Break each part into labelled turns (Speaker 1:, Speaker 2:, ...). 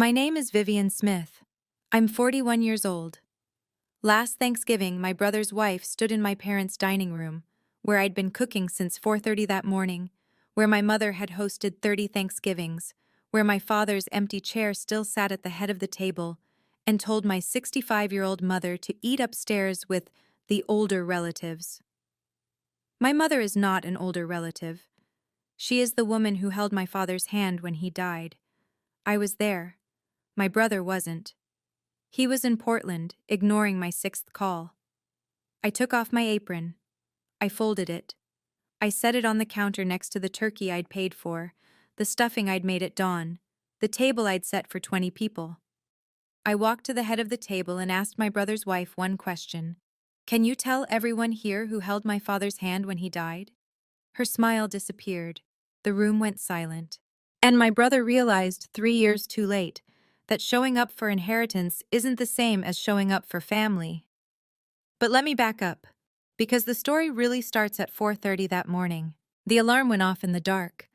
Speaker 1: My name is Vivian Smith. I'm 41 years old. Last Thanksgiving, my brother's wife stood in my parents' dining room, where I'd been cooking since 4:30 that morning, where my mother had hosted 30 Thanksgivings, where my father's empty chair still sat at the head of the table, and told my 65-year-old mother to eat upstairs with the older relatives. My mother is not an older relative. She is the woman who held my father's hand when he died. I was there. My brother wasn't. He was in Portland, ignoring my sixth call. I took off my apron. I folded it. I set it on the counter next to the turkey I'd paid for, the stuffing I'd made at dawn, the table I'd set for 20 people. I walked to the head of the table and asked my brother's wife one question. Can you tell everyone here who held my father's hand when he died? Her smile disappeared. The room went silent. And my brother realized 3 years too late that showing up for inheritance isn't the same as showing up for family. But let me back up, because the story really starts at 4:30 that morning. The alarm went off in the dark.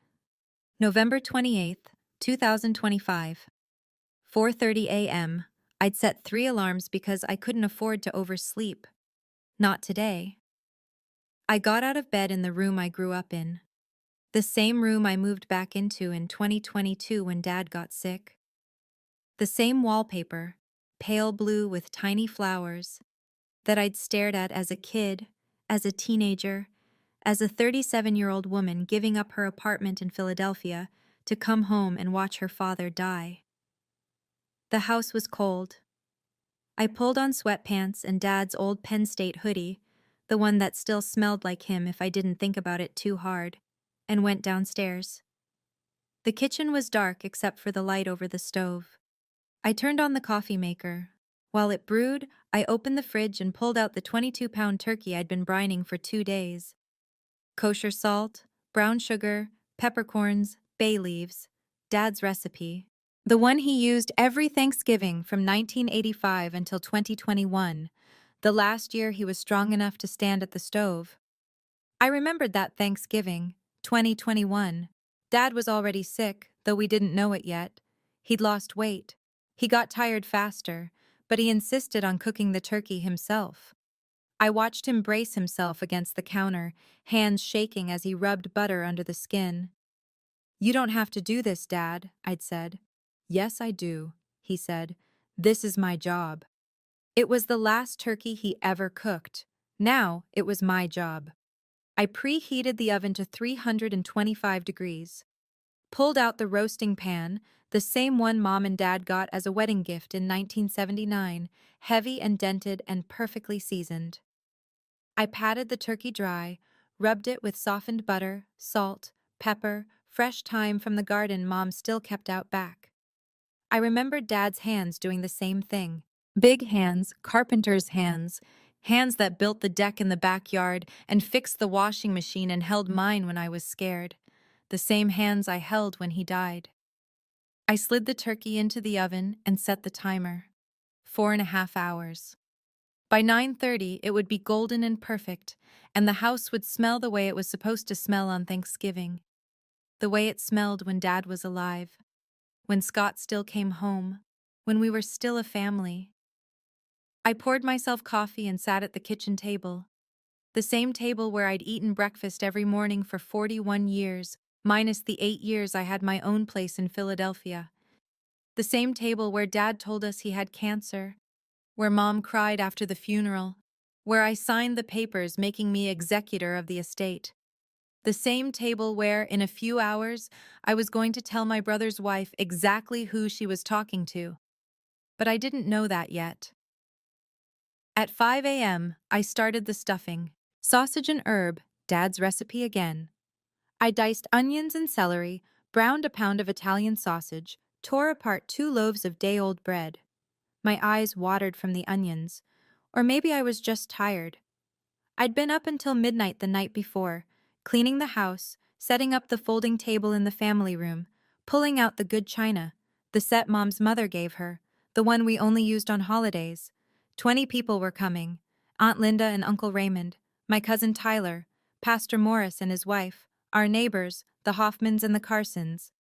Speaker 1: November 28th, 2025. 4:30 a.m. I'd set 3 alarms because I couldn't afford to oversleep. Not today. I got out of bed in the room I grew up in. The same room I moved back into in 2022 when Dad got sick. The same wallpaper, pale blue with tiny flowers, that I'd stared at as a kid, as a teenager, as a 37-year-old woman giving up her apartment in Philadelphia to come home and watch her father die. The house was cold. I pulled on sweatpants and Dad's old Penn State hoodie, the one that still smelled like him if I didn't think about it too hard, and went downstairs. The kitchen was dark except for the light over the stove. I turned on the coffee maker. While it brewed, I opened the fridge and pulled out the 22-pound turkey I'd been brining for 2 days. Kosher salt, brown sugar, peppercorns, bay leaves. Dad's recipe. The one he used every Thanksgiving from 1985 until 2021, the last year he was strong enough to stand at the stove. I remembered that Thanksgiving, 2021. Dad was already sick, though we didn't know it yet. He'd lost weight. He got tired faster, but he insisted on cooking the turkey himself. I watched him brace himself against the counter, hands shaking as he rubbed butter under the skin. You don't have to do this, Dad, I'd said. Yes, I do, he said. This is my job. It was the last turkey he ever cooked. Now it was my job. I preheated the oven to 325 degrees. Pulled out the roasting pan, the same one Mom and Dad got as a wedding gift in 1979, heavy and dented and perfectly seasoned. I patted the turkey dry, rubbed it with softened butter, salt, pepper, fresh thyme from the garden Mom still kept out back. I remembered Dad's hands doing the same thing. Big hands, carpenter's hands, hands that built the deck in the backyard and fixed the washing machine and held mine when I was scared. The same hands I held when he died. I slid the turkey into the oven and set the timer. 4.5 hours. By 9:30, it would be golden and perfect, and the house would smell the way it was supposed to smell on Thanksgiving. The way it smelled when Dad was alive, when Scott still came home, when we were still a family. I poured myself coffee and sat at the kitchen table. The same table where I'd eaten breakfast every morning for 41 years, minus the 8 years I had my own place in Philadelphia. The same table where Dad told us he had cancer, where Mom cried after the funeral, where I signed the papers making me executor of the estate. The same table where, in a few hours, I was going to tell my brother's wife exactly who she was talking to. But I didn't know that yet. At 5 a.m., I started the stuffing. Sausage and herb, Dad's recipe again. I diced onions and celery, browned a pound of Italian sausage, tore apart 2 loaves of day-old bread. My eyes watered from the onions, or maybe I was just tired. I'd been up until midnight the night before, cleaning the house, setting up the folding table in the family room, pulling out the good china, the set Mom's mother gave her, the one we only used on holidays. 20 people were coming, Aunt Linda and Uncle Raymond, my cousin Tyler, Pastor Morris and his wife, our neighbors, the Hoffmans and the Carsons,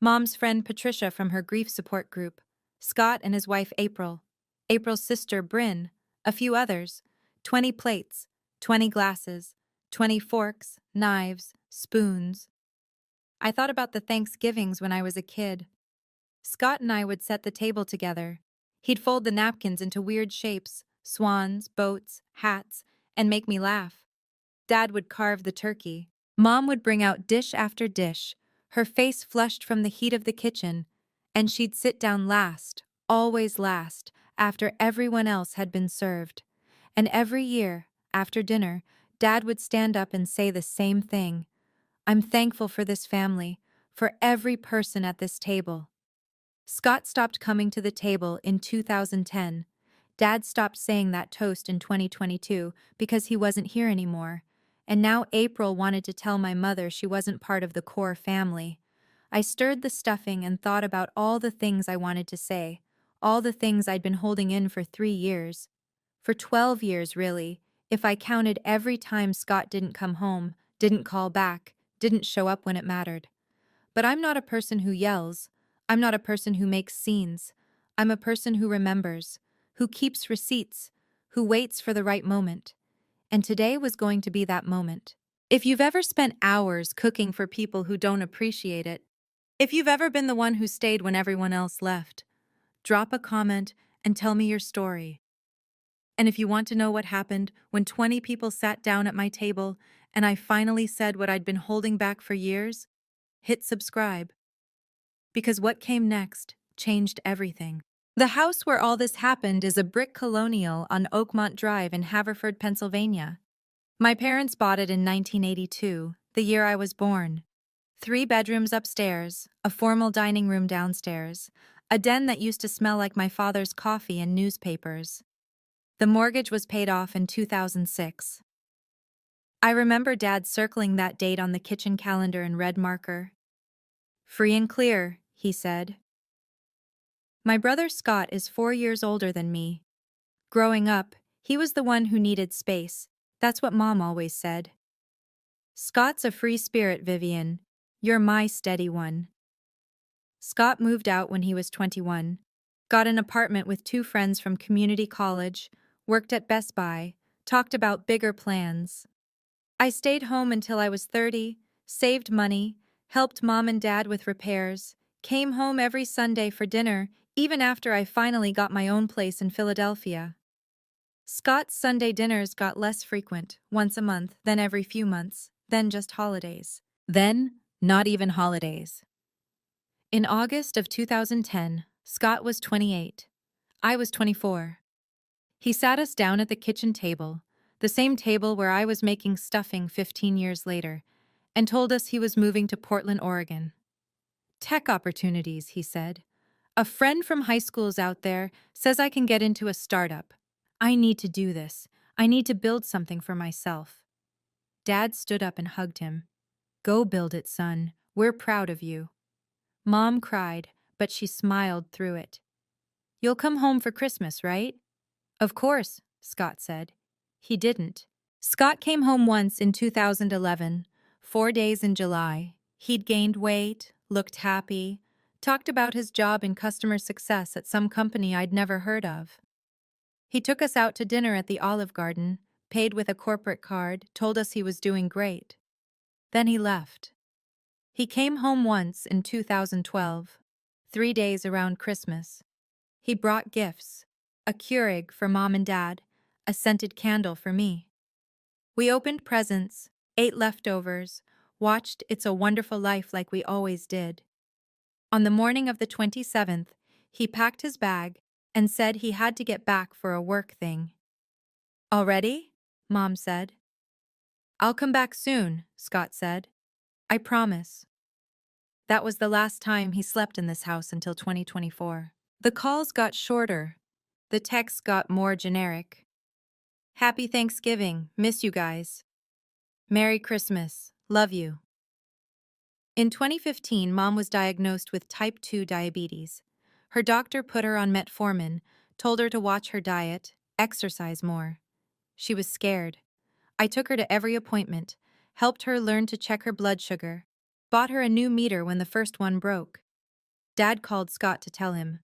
Speaker 1: Mom's friend Patricia from her grief support group, Scott and his wife April, April's sister Bryn, a few others, 20 plates, 20 glasses, 20 forks, knives, spoons. I thought about the Thanksgivings when I was a kid. Scott and I would set the table together. He'd fold the napkins into weird shapes, swans, boats, hats, and make me laugh. Dad would carve the turkey. Mom would bring out dish after dish, her face flushed from the heat of the kitchen, and she'd sit down last, always last, after everyone else had been served. And every year, after dinner, Dad would stand up and say the same thing. I'm thankful for this family, for every person at this table. Scott stopped coming to the table in 2010. Dad stopped saying that toast in 2022 because he wasn't here anymore. And now April wanted to tell my mother she wasn't part of the core family. I stirred the stuffing and thought about all the things I wanted to say, all the things I'd been holding in for 3 years. For 12 years, really, if I counted every time Scott didn't come home, didn't call back, didn't show up when it mattered. But I'm not a person who yells. I'm not a person who makes scenes. I'm a person who remembers, who keeps receipts, who waits for the right moment. And today was going to be that moment. If you've ever spent hours cooking for people who don't appreciate it, if you've ever been the one who stayed when everyone else left, drop a comment and tell me your story. And if you want to know what happened when 20 people sat down at my table and I finally said what I'd been holding back for years, hit subscribe. Because what came next changed everything. The house where all this happened is a brick colonial on Oakmont Drive in Haverford, Pennsylvania. My parents bought it in 1982, the year I was born. 3 bedrooms upstairs, a formal dining room downstairs, a den that used to smell like my father's coffee and newspapers. The mortgage was paid off in 2006. I remember Dad circling that date on the kitchen calendar in red marker. Free and clear, he said. My brother Scott is 4 years older than me. Growing up, he was the one who needed space. That's what Mom always said. Scott's a free spirit, Vivian. You're my steady one. Scott moved out when he was 21, got an apartment with 2 friends from community college, worked at Best Buy, talked about bigger plans. I stayed home until I was 30, saved money, helped Mom and Dad with repairs, came home every Sunday for dinner, even after I finally got my own place in Philadelphia. Scott's Sunday dinners got less frequent, once a month, then every few months, then just holidays. Then, not even holidays. In August of 2010, Scott was 28. I was 24. He sat us down at the kitchen table, the same table where I was making stuffing 15 years later, and told us he was moving to Portland, Oregon. Tech opportunities, he said. A friend from high school's out there says I can get into a startup. I need to do this. I need to build something for myself. Dad stood up and hugged him. Go build it, son. We're proud of you. Mom cried, but she smiled through it. You'll come home for Christmas, right? Of course, Scott said. He didn't. Scott came home once in 2011, 4 days in July. He'd gained weight, looked happy, talked about his job in customer success at some company I'd never heard of. He took us out to dinner at the Olive Garden, paid with a corporate card, told us he was doing great. Then he left. He came home once in 2012, 3 days around Christmas. He brought gifts, a Keurig for Mom and Dad, a scented candle for me. We opened presents, ate leftovers, watched It's a Wonderful Life like we always did. On the morning of the 27th, he packed his bag and said he had to get back for a work thing. Already? Mom said. I'll come back soon, Scott said. I promise. That was the last time he slept in this house until 2024. The calls got shorter. The texts got more generic. Happy Thanksgiving. Miss you guys. Merry Christmas. Love you. In 2015, Mom was diagnosed with type 2 diabetes. Her doctor put her on metformin, told her to watch her diet, exercise more. She was scared. I took her to every appointment, helped her learn to check her blood sugar, bought her a new meter when the first one broke. Dad called Scott to tell him.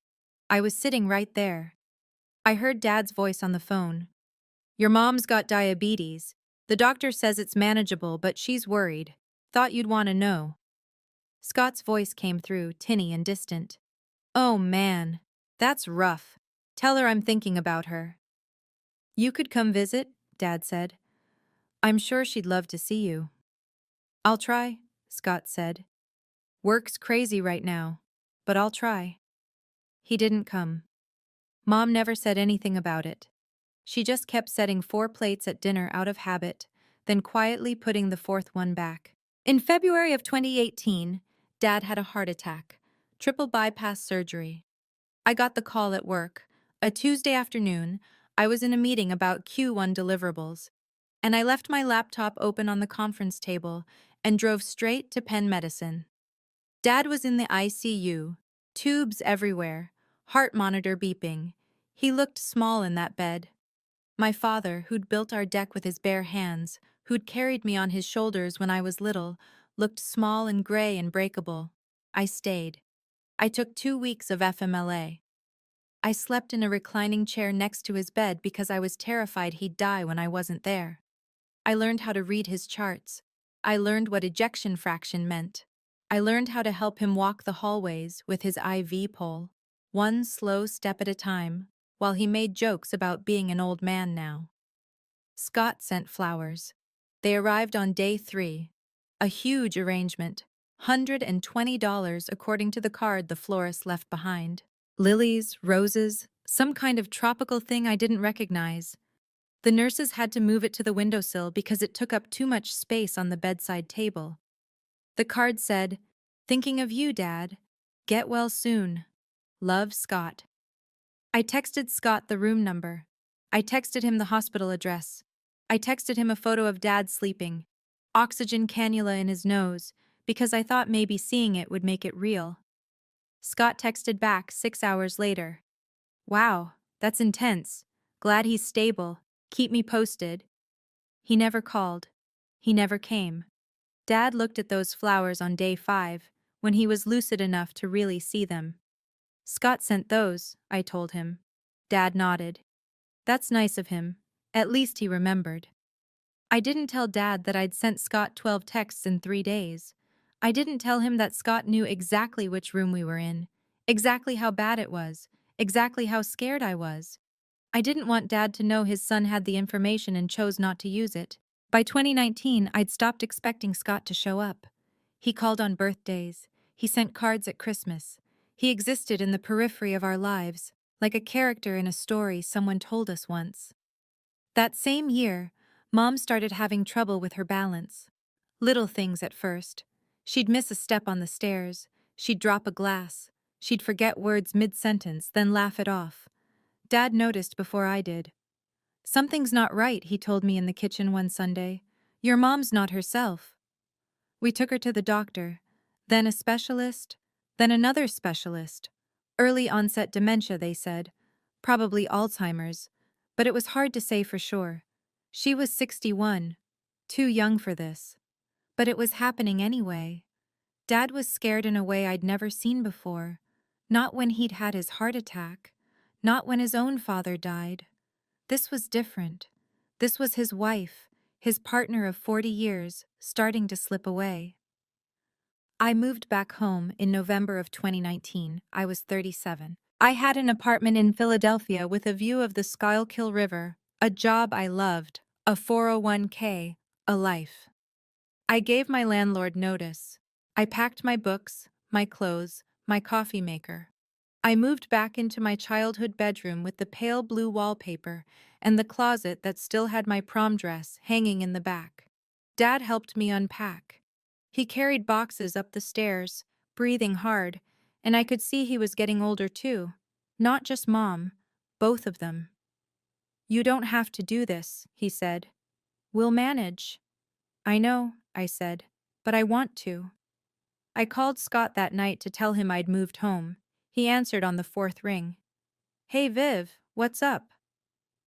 Speaker 1: I was sitting right there. I heard Dad's voice on the phone. Your mom's got diabetes. The doctor says it's manageable, but she's worried. Thought you'd want to know. Scott's voice came through, tinny and distant. Oh man, that's rough. Tell her I'm thinking about her. You could come visit, Dad said. I'm sure she'd love to see you. I'll try, Scott said. Work's crazy right now, but I'll try. He didn't come. Mom never said anything about it. She just kept setting 4 plates at dinner out of habit, then quietly putting the 4th one back. In February of 2018, Dad had a heart attack, triple bypass surgery. I got the call at work. A Tuesday afternoon, I was in a meeting about Q1 deliverables, and I left my laptop open on the conference table and drove straight to Penn Medicine. Dad was in the ICU, tubes everywhere, heart monitor beeping. He looked small in that bed. My father, who'd built our deck with his bare hands, who'd carried me on his shoulders when I was little, looked small and gray and breakable. I stayed. I took 2 weeks of FMLA. I slept in a reclining chair next to his bed because I was terrified he'd die when I wasn't there. I learned how to read his charts. I learned what ejection fraction meant. I learned how to help him walk the hallways with his IV pole, one slow step at a time, while he made jokes about being an old man now. Scott sent flowers. They arrived on day 3. A huge arrangement, $120 according to the card the florist left behind. Lilies, roses, some kind of tropical thing I didn't recognize. The nurses had to move it to the windowsill because it took up too much space on the bedside table. The card said, "Thinking of you, Dad. Get well soon. Love, Scott." I texted Scott the room number. I texted him the hospital address. I texted him a photo of Dad sleeping, oxygen cannula in his nose, because I thought maybe seeing it would make it real. Scott texted back 6 hours later. Wow, that's intense. Glad he's stable. Keep me posted. He never called. He never came. Dad looked at those flowers on day 5, when he was lucid enough to really see them. Scott sent those, I told him. Dad nodded. That's nice of him. At least he remembered. I didn't tell Dad that I'd sent Scott 12 texts in 3 days. I didn't tell him that Scott knew exactly which room we were in, exactly how bad it was, exactly how scared I was. I didn't want Dad to know his son had the information and chose not to use it. By 2019, I'd stopped expecting Scott to show up. He called on birthdays. He sent cards at Christmas. He existed in the periphery of our lives, like a character in a story someone told us once. That same year, Mom started having trouble with her balance. Little things at first. She'd miss a step on the stairs. She'd drop a glass. She'd forget words mid-sentence, then laugh it off. Dad noticed before I did. Something's not right, he told me in the kitchen one Sunday. Your mom's not herself. We took her to the doctor, then a specialist, then another specialist. Early onset dementia, they said. Probably Alzheimer's, but it was hard to say for sure. She was 61, too young for this. But it was happening anyway. Dad was scared in a way I'd never seen before. Not when he'd had his heart attack. Not when his own father died. This was different. This was his wife, his partner of 40 years, starting to slip away. I moved back home in November of 2019. I was 37. I had an apartment in Philadelphia with a view of the Schuylkill River, a job I loved, a 401k, a life. I gave my landlord notice. I packed my books, my clothes, my coffee maker. I moved back into my childhood bedroom with the pale blue wallpaper and the closet that still had my prom dress hanging in the back. Dad helped me unpack. He carried boxes up the stairs, breathing hard, and I could see he was getting older too. Not just Mom, both of them. You don't have to do this, he said. We'll manage. I know, I said, but I want to. I called Scott that night to tell him I'd moved home. He answered on the 4th ring. Hey Viv, what's up?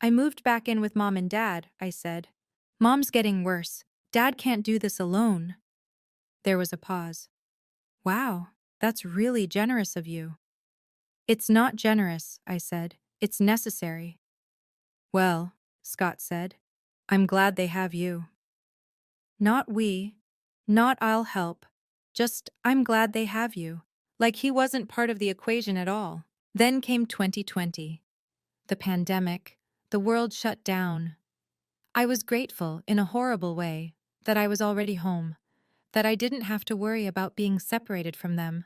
Speaker 1: I moved back in with Mom and Dad, I said. Mom's getting worse. Dad can't do this alone. There was a pause. Wow, that's really generous of you. It's not generous, I said. It's necessary. Well, Scott said, I'm glad they have you. Not we. Not I'll help. Just, I'm glad they have you. Like he wasn't part of the equation at all. Then came 2020. The pandemic. The world shut down. I was grateful, in a horrible way, that I was already home. That I didn't have to worry about being separated from them.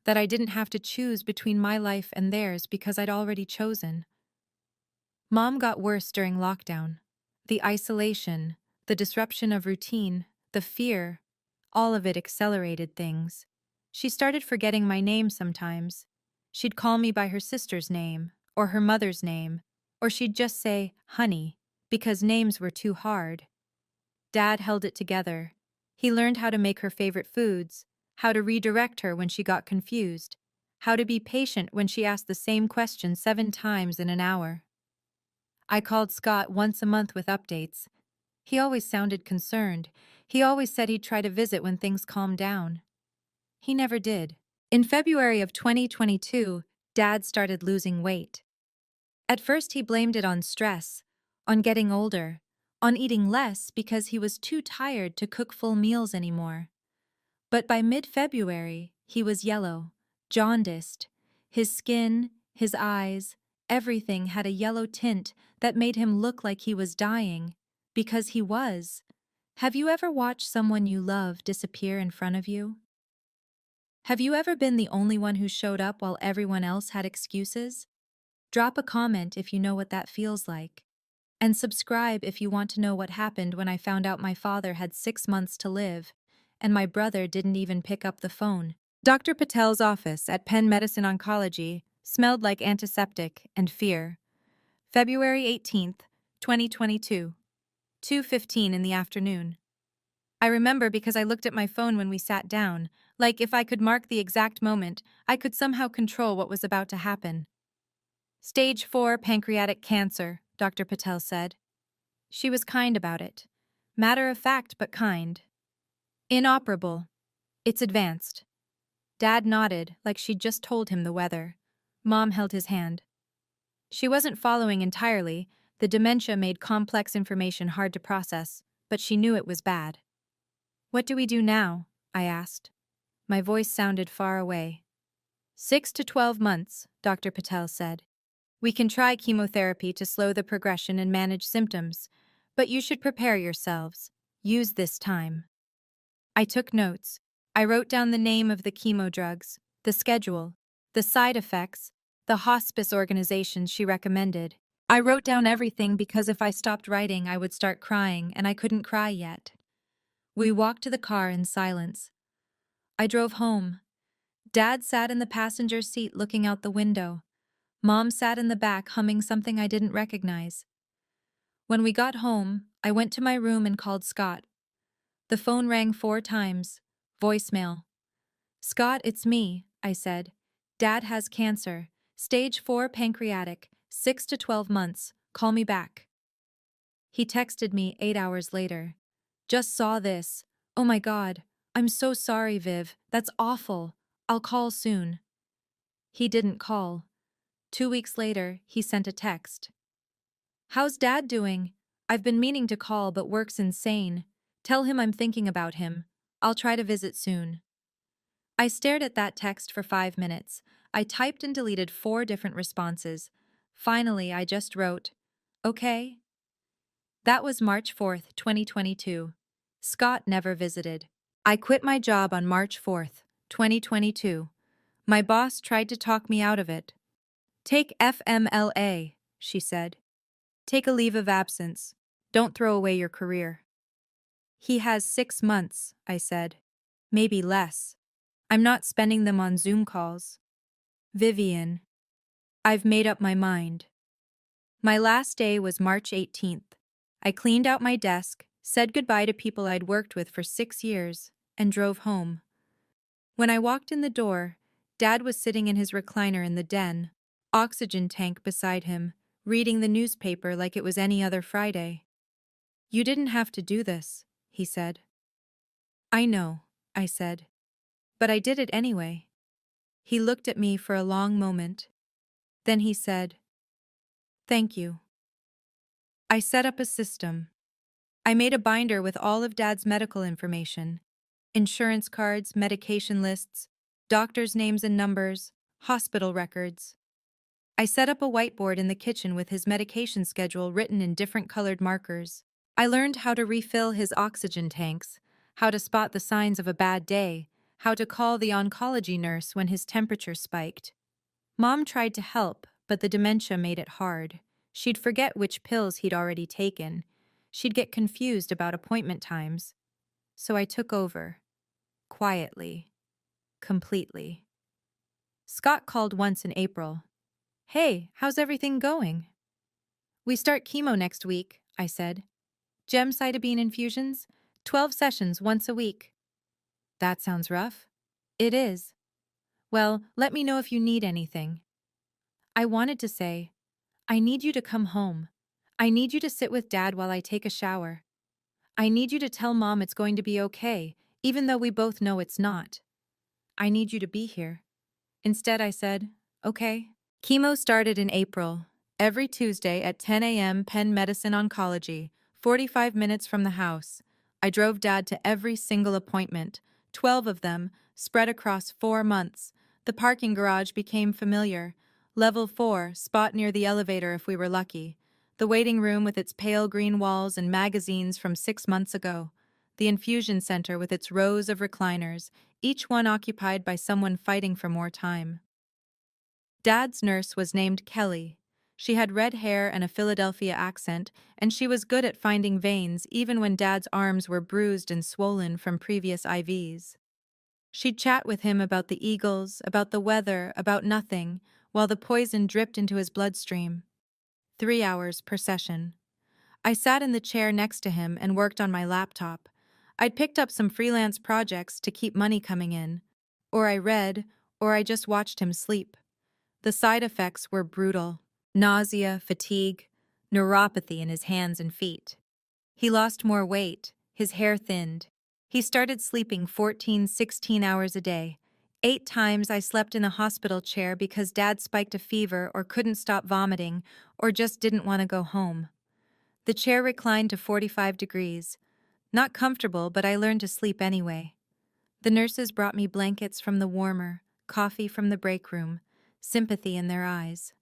Speaker 1: That I didn't have to choose between my life and theirs because I'd already chosen. Mom got worse during lockdown. The isolation, the disruption of routine, the fear, all of it accelerated things. She started forgetting my name sometimes. She'd call me by her sister's name, or her mother's name, or she'd just say, honey, because names were too hard. Dad held it together. He learned how to make her favorite foods, how to redirect her when she got confused, how to be patient when she asked the same question 7 times in an hour. I called Scott once a month with updates. He always sounded concerned. He always said he'd try to visit when things calmed down. He never did. In February of 2022, Dad started losing weight. At first, he blamed it on stress, on getting older, on eating less because he was too tired to cook full meals anymore. But by mid-February, he was yellow, jaundiced. His skin, his eyes, everything had a yellow tint that made him look like he was dying, because he was. Have you ever watched someone you love disappear in front of you? Have you ever been the only one who showed up while everyone else had excuses? Drop a comment if you know what that feels like. And subscribe if you want to know what happened when I found out my father had 6 months to live, and my brother didn't even pick up the phone. Dr. Patel's office at Penn Medicine Oncology smelled like antiseptic and fear. February 18th, 2022, 2:15 in the afternoon. I remember because I looked at my phone when we sat down, like if I could mark the exact moment, I could somehow control what was about to happen. Stage 4 pancreatic cancer, Dr. Patel said. She was kind about it. Matter of fact, but kind. Inoperable. It's advanced. Dad nodded, like she'd just told him the weather. Mom held his hand. She wasn't following entirely. The dementia made complex information hard to process, but she knew it was bad. What do we do now? I asked. My voice sounded far away. 6 to 12 months, Dr. Patel said. We can try chemotherapy to slow the progression and manage symptoms, but you should prepare yourselves. Use this time. I took notes. I wrote down the name of the chemo drugs, the schedule, the side effects, the hospice organizations she recommended. I wrote down everything because if I stopped writing, I would start crying, and I couldn't cry yet. We walked to the car in silence. I drove home. Dad sat in the passenger seat looking out the window. Mom sat in the back humming something I didn't recognize. When we got home, I went to my room and called Scott. The phone rang 4 times. Voicemail. Scott, it's me, I said. Dad has cancer. Stage 4 pancreatic. 6 to 12 months. Call me back. He texted me 8 hours later. Just saw this. Oh my God. I'm so sorry, Viv. That's awful. I'll call soon. He didn't call. 2 weeks later, he sent a text. How's Dad doing? I've been meaning to call, but work's insane. Tell him I'm thinking about him. I'll try to visit soon. I stared at that text for 5 minutes. I typed and deleted 4 different responses. Finally, I just wrote, okay. That was March 4th, 2022. Scott never visited. I quit my job on March 4th, 2022. My boss tried to talk me out of it. Take FMLA, she said. Take a leave of absence. Don't throw away your career. He has 6 months, I said. Maybe less. I'm not spending them on Zoom calls. Vivian. I've made up my mind. My last day was March 18th. I cleaned out my desk, said goodbye to people I'd worked with for 6 years, and drove home. When I walked in the door, Dad was sitting in his recliner in the den, oxygen tank beside him, reading the newspaper like it was any other Friday. You didn't have to do this, he said. I know, I said. But I did it anyway. He looked at me for a long moment. Then he said, "Thank you." I set up a system. I made a binder with all of Dad's medical information: insurance cards, medication lists, doctors' names and numbers, hospital records. I set up a whiteboard in the kitchen with his medication schedule written in different colored markers. I learned how to refill his oxygen tanks, how to spot the signs of a bad day, how to call the oncology nurse when his temperature spiked. Mom tried to help, but the dementia made it hard. She'd forget which pills he'd already taken. She'd get confused about appointment times. So I took over. Quietly. Completely. Scott called once in April. "Hey, how's everything going?" "We start chemo next week," I said. "Gemcitabine infusions, 12 sessions once a week." "That sounds rough." "It is." "Well, let me know if you need anything." I wanted to say, "I need you to come home. I need you to sit with Dad while I take a shower. I need you to tell Mom it's going to be okay, even though we both know it's not. I need you to be here." Instead, I said, "Okay." Chemo started in April. Every Tuesday at 10 a.m. Penn Medicine Oncology, 45 minutes from the house. I drove Dad to every single appointment, 12 of them, spread across 4 months. The parking garage became familiar. Level 4, spot near the elevator if we were lucky. The waiting room with its pale green walls and magazines from 6 months ago. The infusion center with its rows of recliners, each one occupied by someone fighting for more time. Dad's nurse was named Kelly. She had red hair and a Philadelphia accent, and she was good at finding veins even when Dad's arms were bruised and swollen from previous IVs. She'd chat with him about the Eagles, about the weather, about nothing, while the poison dripped into his bloodstream. 3 hours per session. I sat in the chair next to him and worked on my laptop. I'd picked up some freelance projects to keep money coming in. Or I read, or I just watched him sleep. The side effects were brutal: nausea, fatigue, neuropathy in his hands and feet. He lost more weight, his hair thinned. He started sleeping 14, 16 hours a day. 8 times I slept in a hospital chair because Dad spiked a fever or couldn't stop vomiting or just didn't want to go home. The chair reclined to 45 degrees. Not comfortable, but I learned to sleep anyway. The nurses brought me blankets from the warmer, coffee from the break room, sympathy in their eyes.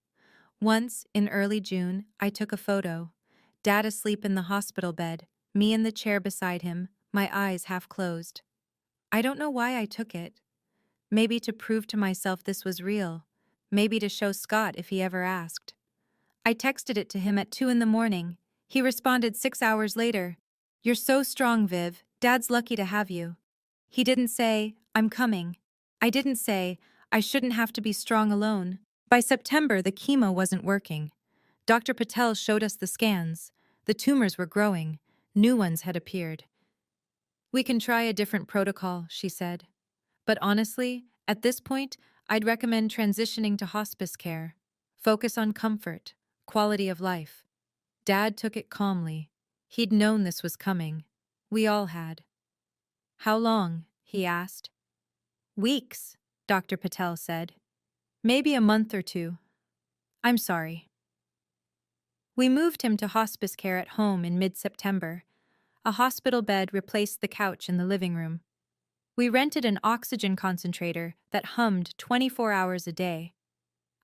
Speaker 1: Once, in early June, I took a photo. Dad asleep in the hospital bed, me in the chair beside him, my eyes half closed. I don't know why I took it. Maybe to prove to myself this was real. Maybe to show Scott if he ever asked. I texted it to him at 2 in the morning. He responded 6 hours later. "You're so strong, Viv. Dad's lucky to have you." He didn't say, "I'm coming." I didn't say, "I shouldn't have to be strong alone." By September, the chemo wasn't working. Dr. Patel showed us the scans. The tumors were growing. New ones had appeared. "We can try a different protocol," she said. But honestly, at this point, I'd recommend transitioning to hospice care. Focus on comfort, quality of life. Dad took it calmly. He'd known this was coming. We all had. "How long?" he asked. "Weeks," Dr. Patel said. "Maybe a month or 2. I'm sorry." We moved him to hospice care at home in mid-September. A hospital bed replaced the couch in the living room. We rented an oxygen concentrator that hummed 24 hours a day.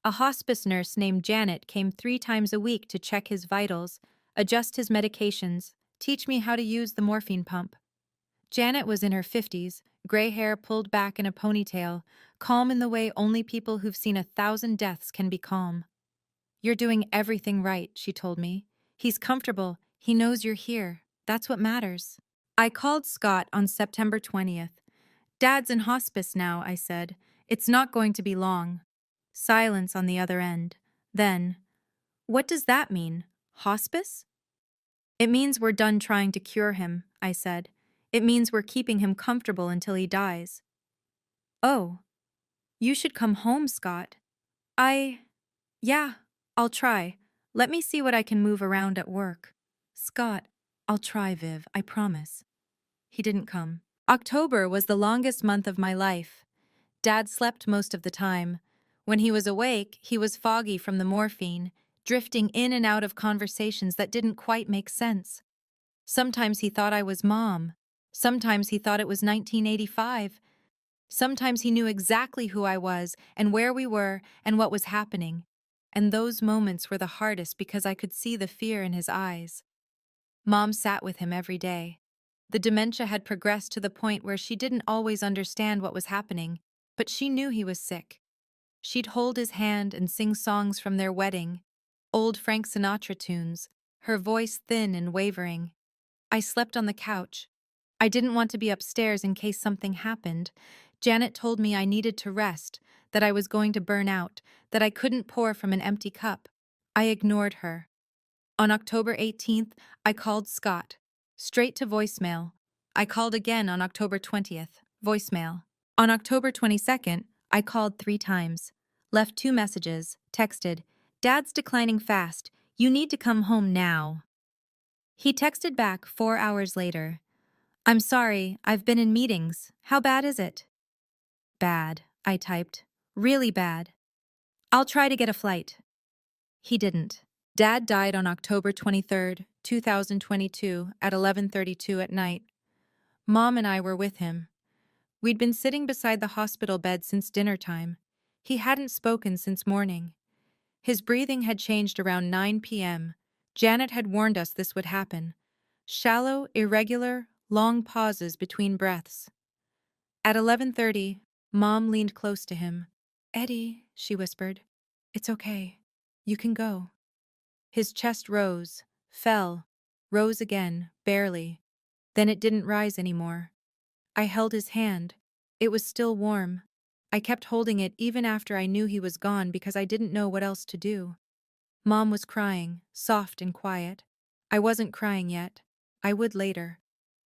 Speaker 1: A hospice nurse named Janet came 3 times a week to check his vitals, adjust his medications, teach me how to use the morphine pump. Janet was in her 50s, gray hair pulled back in a ponytail, calm in the way only people who've seen 1,000 deaths can be calm. "You're doing everything right," she told me. "He's comfortable. He knows you're here. That's what matters." I called Scott on September 20th. "Dad's in hospice now," I said. "It's not going to be long." Silence on the other end. Then, "What does that mean? Hospice?" "It means we're done trying to cure him," I said. "It means we're keeping him comfortable until he dies." "Oh, you should come home, Scott." Yeah, I'll try. Let me see what I can move around at work." "Scott, I'll try, Viv, I promise." He didn't come. October was the longest month of my life. Dad slept most of the time. When he was awake, he was foggy from the morphine, drifting in and out of conversations that didn't quite make sense. Sometimes he thought I was Mom. Sometimes he thought it was 1985. Sometimes he knew exactly who I was and where we were and what was happening. And those moments were the hardest because I could see the fear in his eyes. Mom sat with him every day. The dementia had progressed to the point where she didn't always understand what was happening, but she knew he was sick. She'd hold his hand and sing songs from their wedding, old Frank Sinatra tunes, her voice thin and wavering. I slept on the couch. I didn't want to be upstairs in case something happened. Janet told me I needed to rest, that I was going to burn out, that I couldn't pour from an empty cup. I ignored her. On October 18th, I called Scott. Straight to voicemail. I called again on October 20th. Voicemail. On October 22nd, I called 3 times. Left 2 messages. Texted, "Dad's declining fast. You need to come home now." He texted back 4 hours later. "I'm sorry, I've been in meetings. How bad is it?" "Bad," I typed. "Really bad. I'll try to get a flight." He didn't. Dad died on October 23rd, 2022 at 11:32 at night. Mom and I were with him. We'd been sitting beside the hospital bed since dinner time. He hadn't spoken since morning. His breathing had changed around 9 p.m. Janet had warned us this would happen. Shallow, irregular, long pauses between breaths. At 11:30, Mom leaned close to him. "Eddie," she whispered, "it's okay. You can go." His chest rose, fell, rose again, barely. Then it didn't rise anymore. I held his hand. It was still warm. I kept holding it even after I knew he was gone because I didn't know what else to do. Mom was crying, soft and quiet. I wasn't crying yet. I would later.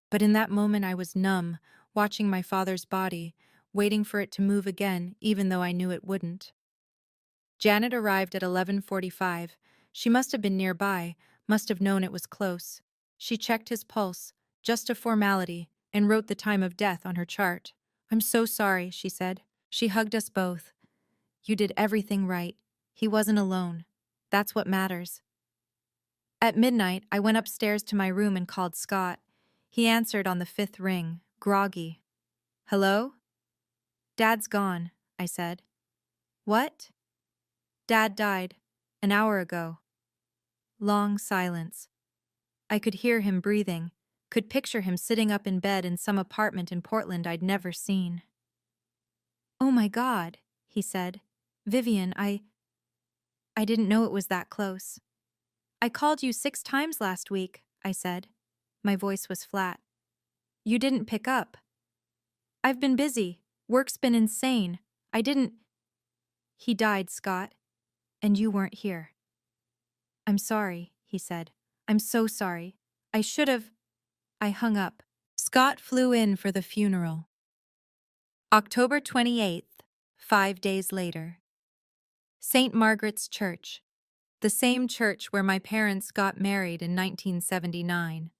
Speaker 1: But in that moment I was numb, watching my father's body, waiting for it to move again even though I knew it wouldn't. Janet arrived at 11:45. She must have been nearby, must have known it was close. She checked his pulse, just a formality, and wrote the time of death on her chart. "I'm so sorry," she said. She hugged us both. "You did everything right. He wasn't alone. That's what matters." At midnight, I went upstairs to my room and called Scott. He answered on the 5th ring, groggy. "Hello?" "Dad's gone," I said. "What?" "Dad died. An hour ago." Long silence. I could hear him breathing, could picture him sitting up in bed in some apartment in Portland I'd never seen. "Oh my God," he said. "Vivian, I didn't know it was that close." "I called you 6 times last week," I said. My voice was flat. "You didn't pick up." "I've been busy. Work's been insane. I didn't—" "He died, Scott. And you weren't here." "I'm sorry," he said. "I'm so sorry. I should have—" I hung up. Scott flew in for the funeral. October 28th, 5 days later. St. Margaret's Church, the same church where my parents got married in 1979.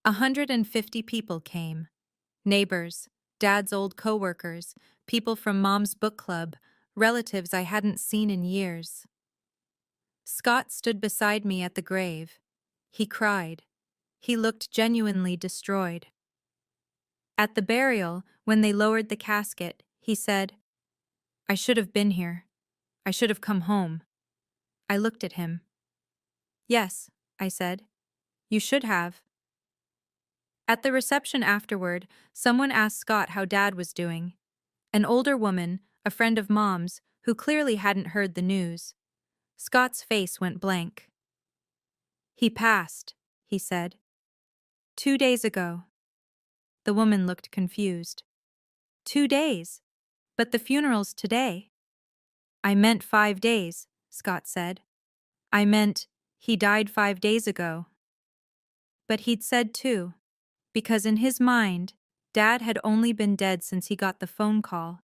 Speaker 1: 150 people came. Neighbors, Dad's old co-workers, people from Mom's book club, relatives I hadn't seen in years. Scott stood beside me at the grave. He cried. He looked genuinely destroyed. At the burial, when they lowered the casket, he said, "I should have been here. I should have come home." I looked at him. "Yes," I said. "You should have." At the reception afterward, someone asked Scott how Dad was doing. An older woman, a friend of Mom's, who clearly hadn't heard the news. Scott's face went blank. "He passed," he said. "2 days ago." The woman looked confused. 2 days? But the funeral's today." "I meant 5 days," Scott said. "I meant he died 5 days ago." But he'd said 2, because in his mind, Dad had only been dead since he got the phone call.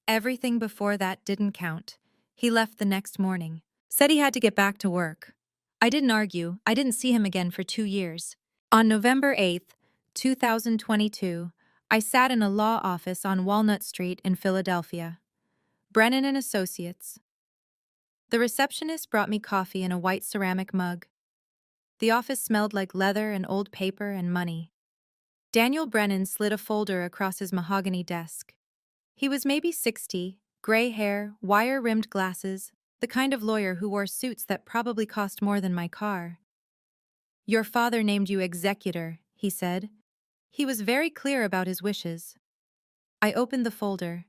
Speaker 1: Everything before that didn't count. He left the next morning. Said he had to get back to work. I didn't argue. I didn't see him again for 2 years. On November 8th, 2022, I sat in a law office on Walnut Street in Philadelphia. Brennan and Associates. The receptionist brought me coffee in a white ceramic mug. The office smelled like leather and old paper and money. Daniel Brennan slid a folder across his mahogany desk. He was maybe 60, gray hair, wire-rimmed glasses, the kind of lawyer who wore suits that probably cost more than my car. "Your father named you executor," he said. He was very clear about his wishes. I opened the folder.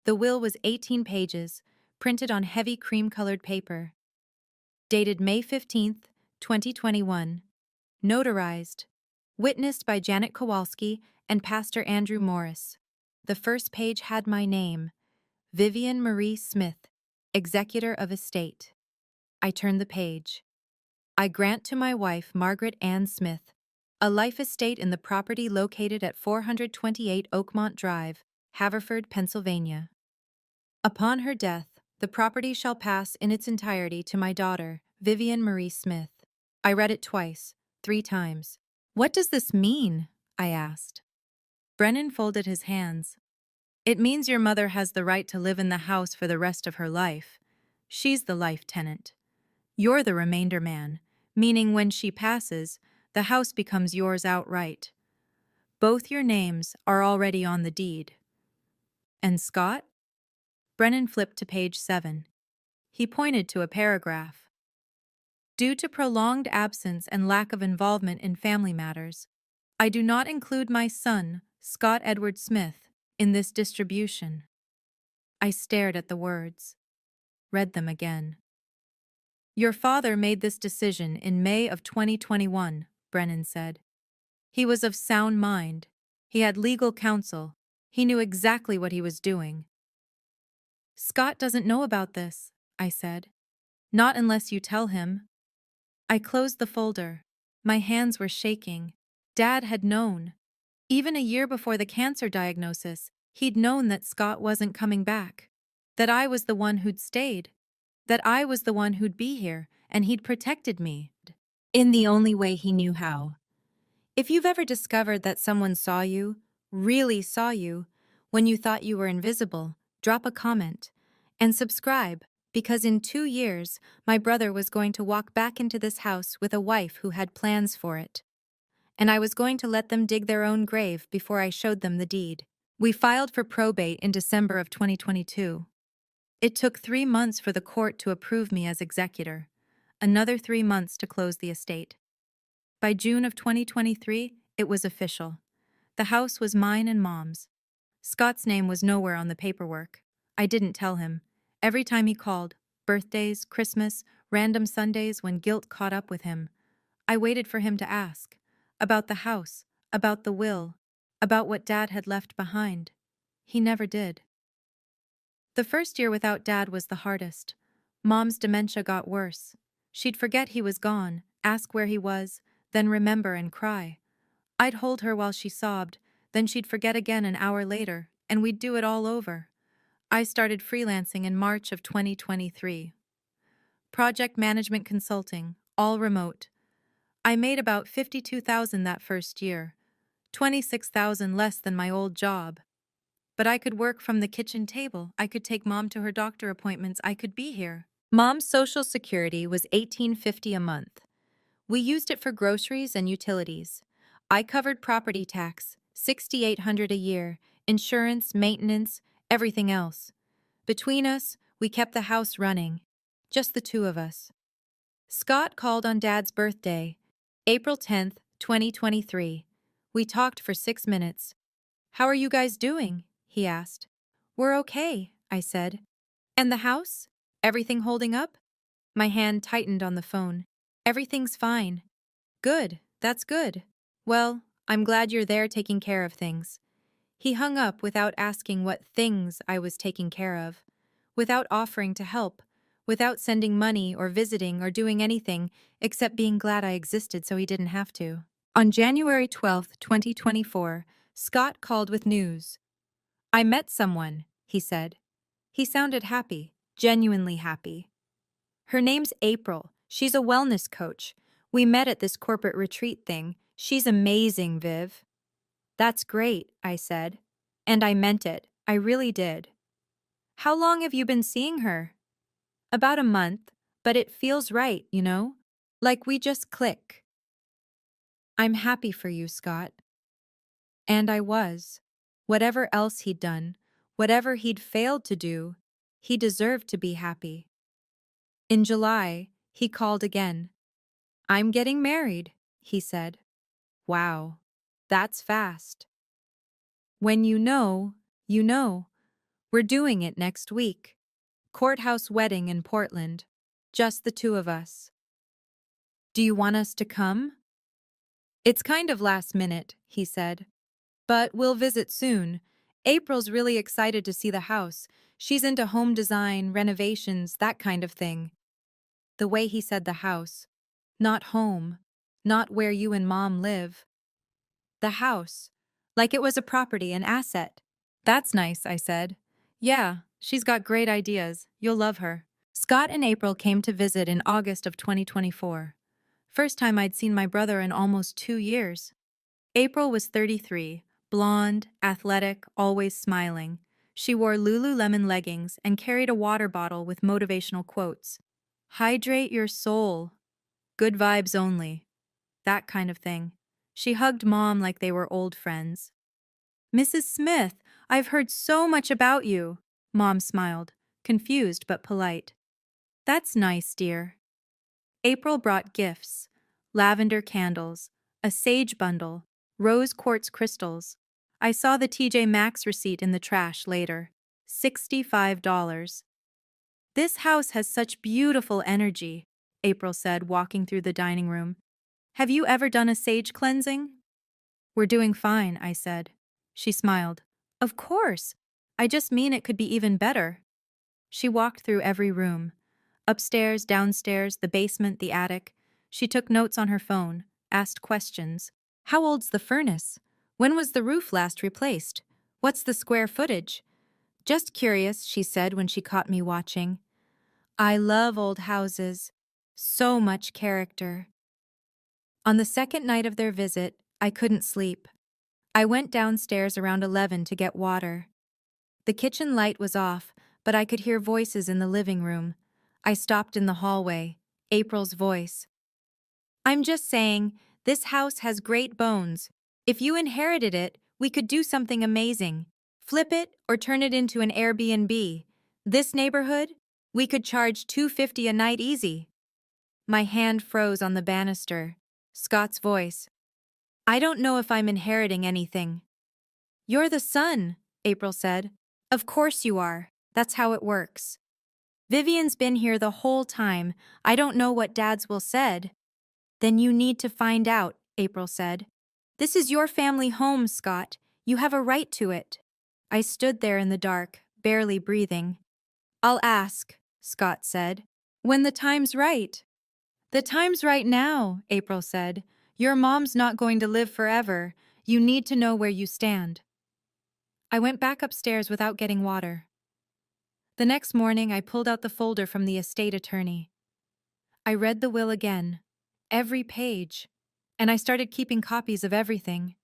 Speaker 1: The will was 18 pages, printed on heavy cream-colored paper. Dated May 15th, 2021. Notarized. Witnessed by Janet Kowalski and Pastor Andrew Morris. The first page had my name, Vivian Marie Smith, Executor of Estate. I turned the page. I grant to my wife, Margaret Ann Smith, a life estate in the property located at 428 Oakmont Drive, Haverford, Pennsylvania. Upon her death, the property shall pass in its entirety to my daughter, Vivian Marie Smith. I read it twice, 3 times. "What does this mean?" I asked. Brennan folded his hands. "It means your mother has the right to live in the house for the rest of her life. She's the life tenant. You're the remainder man, meaning when she passes, the house becomes yours outright. Both your names are already on the deed." "And Scott?" Brennan flipped to page 7. He pointed to a paragraph. "Due to prolonged absence and lack of involvement in family matters, I do not include my son, Scott Edward Smith, in this distribution." I stared at the words. Read them again. "Your father made this decision in May of 2021, Brennan said. "He was of sound mind. He had legal counsel. He knew exactly what he was doing." "Scott doesn't know about this," I said. "Not unless you tell him." I closed the folder. My hands were shaking. Dad had known. Even a year before the cancer diagnosis, he'd known that Scott wasn't coming back. That I was the one who'd stayed. That I was the one who'd be here, and he'd protected me. In the only way he knew how. If you've ever discovered that someone saw you, really saw you, when you thought you were invisible, drop a comment. And subscribe, because in 2 years, my brother was going to walk back into this house with a wife who had plans for it. And I was going to let them dig their own grave before I showed them the deed. We filed for probate in December of 2022. It took 3 months for the court to approve me as executor. Another 3 months to close the estate. By June of 2023, it was official. The house was mine and Mom's. Scott's name was nowhere on the paperwork. I didn't tell him. Every time he called, birthdays, Christmas, random Sundays when guilt caught up with him, I waited for him to ask. About the house, about the will, about what Dad had left behind. He never did. The first year without Dad was the hardest. Mom's dementia got worse. She'd forget he was gone, ask where he was, then remember and cry. I'd hold her while she sobbed, then she'd forget again an hour later, and we'd do it all over. I started freelancing in March of 2023. Project management consulting, all remote. I made about $52,000 that first year, $26,000 less than my old job. But I could work from the kitchen table, I could take Mom to her doctor appointments, I could be here. Mom's Social Security was $18.50 a month. We used it for groceries and utilities. I covered property tax, $6,800 a year, insurance, maintenance, everything else. Between us, we kept the house running. Just the 2 of us. Scott called on Dad's birthday, April 10th, 2023. We talked for 6 minutes. "How are you guys doing?" he asked. "We're okay," I said. "And the house? Everything holding up?" My hand tightened on the phone. "Everything's fine." "Good, that's good. Well, I'm glad you're there taking care of things." He hung up without asking what things I was taking care of, without offering to help, without sending money or visiting or doing anything except being glad I existed so he didn't have to. On January 12th, 2024, Scott called with news. "I met someone," he said. He sounded happy, genuinely happy. "Her name's April. She's a wellness coach. We met at this corporate retreat thing. She's amazing, Viv." "That's great," I said. And I meant it. I really did. How long have you been seeing her? About a month, but it feels right, you know? Like we just click. I'm happy for you, Scott. And I was. Whatever else he'd done, whatever he'd failed to do, he deserved to be happy. In July, he called again. I'm getting married, he said. Wow, that's fast. When you know, you know. We're doing it next week. Courthouse wedding in Portland. Just the two of us. Do you want us to come? It's kind of last minute, he said. But we'll visit soon. April's really excited to see the house. She's into home design, renovations, that kind of thing. The way he said the house. Not home. Not where you and Mom live. The house. Like it was a property, an asset. That's nice, I said. Yeah, she's got great ideas. You'll love her. Scott and April came to visit in August of 2024. First time I'd seen my brother in almost 2 years. April was 33, blonde, athletic, always smiling. She wore Lululemon leggings and carried a water bottle with motivational quotes. Hydrate your soul. Good vibes only. That kind of thing. She hugged Mom like they were old friends. Mrs. Smith, I've heard so much about you. Mom smiled, confused but polite. That's nice, dear. April brought gifts, lavender candles, a sage bundle, rose quartz crystals. I saw the TJ Maxx receipt in the trash later. $65. This house has such beautiful energy, April said, walking through the dining room. Have you ever done a sage cleansing? We're doing fine, I said. She smiled. Of course. I just mean it could be even better. She walked through every room. Upstairs, downstairs, the basement, the attic. She took notes on her phone, asked questions. How old's the furnace? When was the roof last replaced? What's the square footage? Just curious, she said when she caught me watching. I love old houses. So much character. On the second night of their visit, I couldn't sleep. I went downstairs around 11 to get water. The kitchen light was off, but I could hear voices in the living room. I stopped in the hallway. April's voice. I'm just saying, this house has great bones. If you inherited it, we could do something amazing. Flip it or turn it into an Airbnb. This neighborhood, we could charge $250 a night easy. My hand froze on the banister. Scott's voice. I don't know if I'm inheriting anything. You're the son, April said. Of course you are. That's how it works. Vivian's been here the whole time. I don't know what Dad's will said. Then you need to find out, April said. This is your family home, Scott. You have a right to it. I stood there in the dark, barely breathing. I'll ask, Scott said. When the time's right. The time's right now, April said. Your mom's not going to live forever. You need to know where you stand. I went back upstairs without getting water. The next morning, I pulled out the folder from the estate attorney. I read the will again, every page, and I started keeping copies of everything.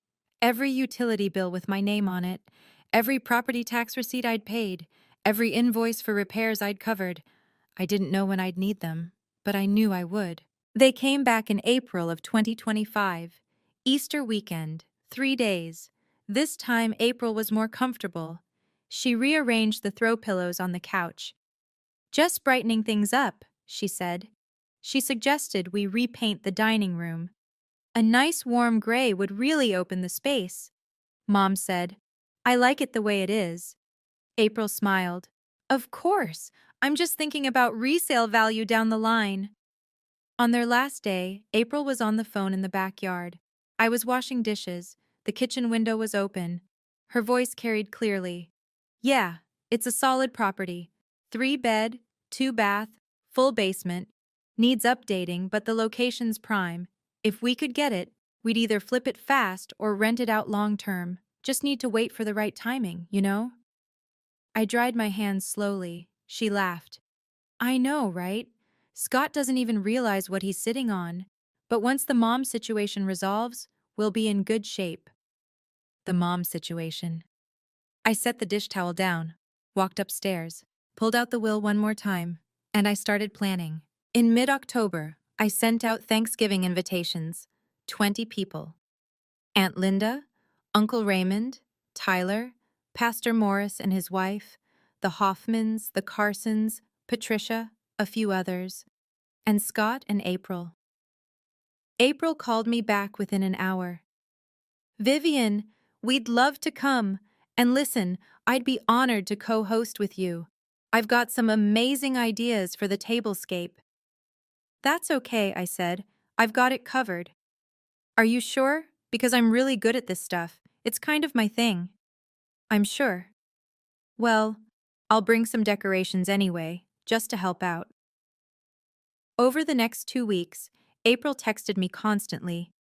Speaker 1: Every utility bill with my name on it, every property tax receipt I'd paid, every invoice for repairs I'd covered. I didn't know when I'd need them, but I knew I would. They came back in April of 2025, Easter weekend, 3 days. This time April was more comfortable. She rearranged the throw pillows on the couch. Just brightening things up, she said. She suggested we repaint the dining room. A nice warm gray would really open the space. Mom said, I like it the way it is. April smiled. Of course, I'm just thinking about resale value down the line. On their last day, April was on the phone in the backyard. I was washing dishes. The kitchen window was open. Her voice carried clearly. Yeah, it's a solid property. 3 bed, 2 bath, full basement. Needs updating, but the location's prime. If we could get it, we'd either flip it fast or rent it out long term. Just need to wait for the right timing, you know? I dried my hands slowly. She laughed. I know, right? Scott doesn't even realize what he's sitting on. But once the mom situation resolves, we'll be in good shape. The mom situation. I set the dish towel down. walked upstairs, pulled out the will one more time, and I started planning. In mid-October, I sent out Thanksgiving invitations. 20 people. Aunt Linda, Uncle Raymond, Tyler, Pastor Morris and his wife, the Hoffmans, the Carsons, Patricia, a few others, and Scott and April. April called me back within an hour. Vivian, we'd love to come. And listen, I'd be honored to co-host with you. I've got some amazing ideas for the tablescape. That's okay, I said. I've got it covered. Are you sure? Because I'm really good at this stuff. It's kind of my thing. I'm sure. Well, I'll bring some decorations anyway, just to help out. Over the next 2 weeks, April texted me constantly.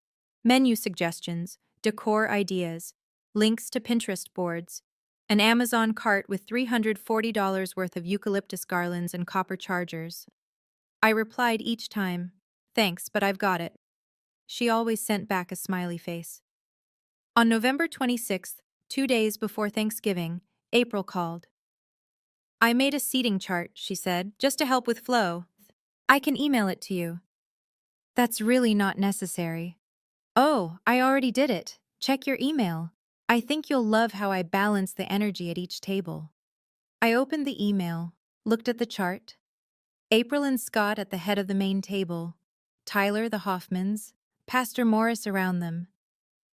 Speaker 1: Menu suggestions, decor ideas, links to Pinterest boards, an Amazon cart with $340 worth of eucalyptus garlands and copper chargers. I replied each time, "Thanks, but I've got it." She always sent back a smiley face. On November 26th, 2 days before Thanksgiving, April called. "I made a seating chart," she said, "just to help with flow. I can email it to you." "That's really not necessary." "Oh, I already did it. Check your email. I think you'll love how I balance the energy at each table." I opened the email, looked at the chart. April and Scott at the head of the main table, Tyler, the Hoffmans, Pastor Morris around them,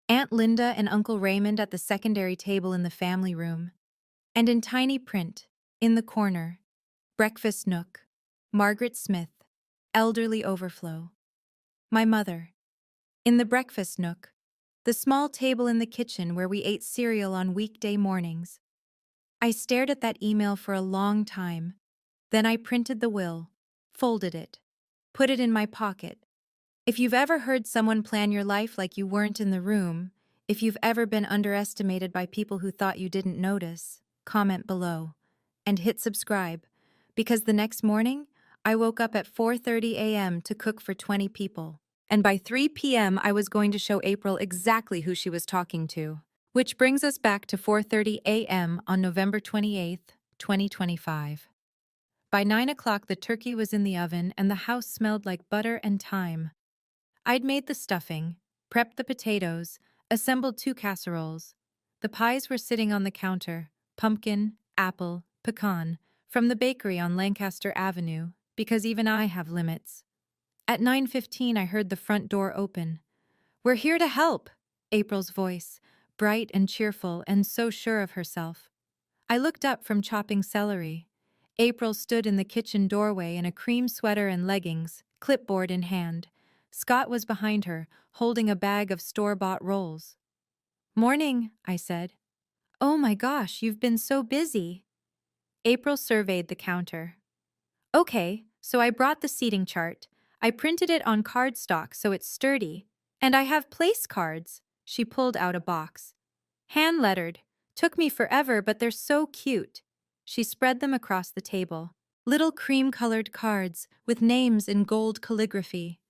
Speaker 1: Aunt Linda and Uncle Raymond at the secondary table in the family room, and in tiny print, in the corner, breakfast nook, Margaret Smith, elderly overflow. My mother. In the breakfast nook, the small table in the kitchen where we ate cereal on weekday mornings. I stared at that email for a long time. Then I printed the will, folded it, put it in my pocket. If you've ever heard someone plan your life like you weren't in the room, if you've ever been underestimated by people who thought you didn't notice, comment below. And hit subscribe, because the next morning, I woke up at 4:30 a.m. to cook for 20 people. And by 3 p.m., I was going to show April exactly who she was talking to. Which brings us back to 4:30 a.m. on November 28th, 2025. By 9 o'clock, the turkey was in the oven and the house smelled like butter and thyme. I'd made the stuffing, prepped the potatoes, assembled 2 casseroles. The pies were sitting on the counter, pumpkin, apple, pecan, from the bakery on Lancaster Avenue, because even I have limits. At 9:15, I heard the front door open. "We're here to help," April's voice, bright and cheerful and so sure of herself. I looked up from chopping celery. April stood in the kitchen doorway in a cream sweater and leggings, clipboard in hand. Scott was behind her, holding a bag of store-bought rolls. "Morning," I said. "Oh my gosh, you've been so busy." April surveyed the counter. "Okay, so I brought the seating chart. I printed it on cardstock so it's sturdy. And I have place cards." She pulled out a box. "Hand-lettered. Took me forever, but they're so cute." She spread them across the table. Little cream-colored cards with names in gold calligraphy.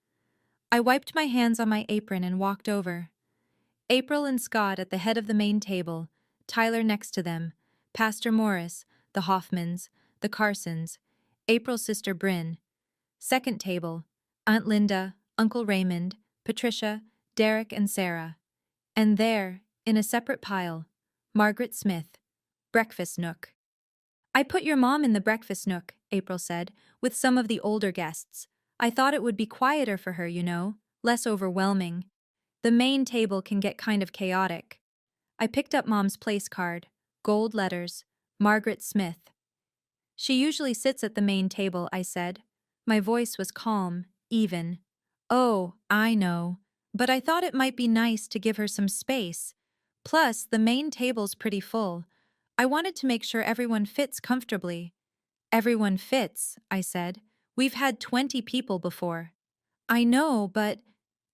Speaker 1: I wiped my hands on my apron and walked over. April and Scott at the head of the main table, Tyler next to them, Pastor Morris, the Hoffmans, the Carsons, April's sister Bryn. Second table, Aunt Linda, Uncle Raymond, Patricia, Derek and Sarah. And there, in a separate pile, Margaret Smith, breakfast nook. "I put your mom in the breakfast nook," April said, with some of the older guests. "I thought it would be quieter for her, you know, less overwhelming. The main table can get kind of chaotic." I picked up Mom's place card, gold letters, Margaret Smith. "She usually sits at the main table," I said. My voice was calm, even. "Oh, I know. But I thought it might be nice to give her some space. Plus, the main table's pretty full. I wanted to make sure everyone fits comfortably." "Everyone fits," I said. "We've had 20 people before." "I know, but—"